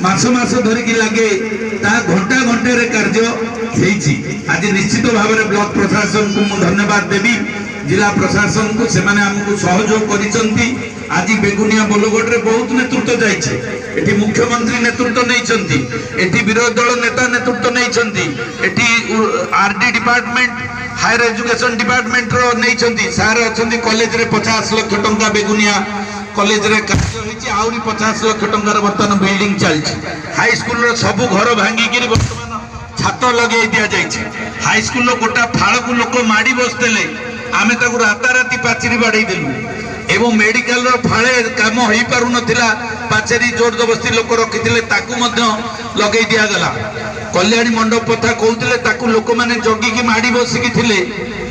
मास मास धरिकी लगे घंटा घंटे कार्य आज निश्चित भाव में ब्लॉक प्रशासन को मुझे धन्यवाद देवी जिला प्रशासन को से आमको सहयोग कर आज बेगुनिया बोलगोड़ रे बहुत नेतृत्व जाइए मुख्यमंत्री नेतृत्व नहीं विरोधी दल नेता नेतृत्व नहीं RD department higher education department रो नहीं सार अच्छा कॉलेज रे 50 लाख टंका बेगुनिया कॉलेज रे कार्य आहरी 50 लाख टंकार बर्तमान बिल्डिंग चलती हाई स्कूल रो सब घर भांगिकी बर्तमान छात लगे दि जाए हाई स्कूल गोटा फाड़ को लोक माड़ी बसते आमे ताकू राताराती पाचेरी बाड़े देलु एवं मेडिकल रो फाळे काम होई पारु नथिला पाचेरी जोर जबरदस्ती लोक रखिथिले ताकू मध्य लगेई दिया गला कल्याणी मंडप कथा कहउथिले ताकू लोक माने जगी की माड़ी बसिकी थिले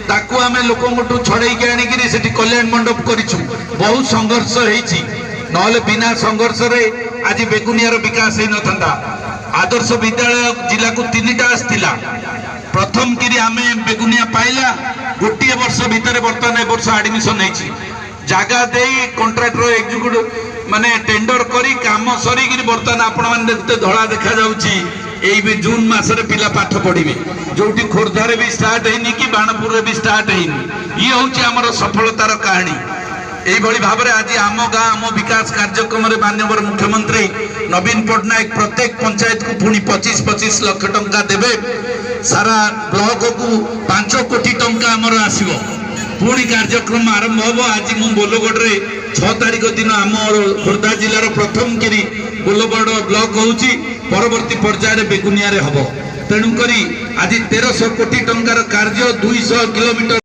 ताकू आमे लोकंगटू छड़ेई के आनी कि सेठी कल्याण मंडप करिछु बहुत संघर्ष हेछि नहले बिना संघर्ष रे आज बेगुनिया रो विकास हे नथंदा आदर्श विद्यालय जिला को 3टा आस्थिला प्रथम किरी आमे बेगुनिया पाइला गोटे वर्ष भितर बर्तमान वर्ष एडमिशन होती जगह दे कंट्राक्टर एग्जीक्यूटिव माने टेंडर करी काम सरी बर्तमान आपण मैंने धड़ा देखा जाऊँगी जून मसरे पिला पाठ पढ़े जो खोर्धारे भी स्टार्ट है कि बाणपुर भी स्टार्ट है ये हूँ आम सफलतार कहानी यही भाव में आज आम गाँ आम विकास कार्यक्रम में माननीय मुख्यमंत्री नवीन पट्टनायक प्रत्येक पंचायत को पुणी 25-25 लाख टंका देवे सारा ब्लॉक को 5 कोटी टंका आमर आसो पुणी कार्यक्रम आरंभ हम आज मु बोलगोड़ रे 6 तारिख दिन आम खोर्धा जिलार प्रथम किरी बोलगोड़ ब्लॉक होउची परवर्ती पर्यायर बेगुनिया रे हबो तेणुकरी आज 1300 कोटी टंकार कार्य 200 किलोमीटर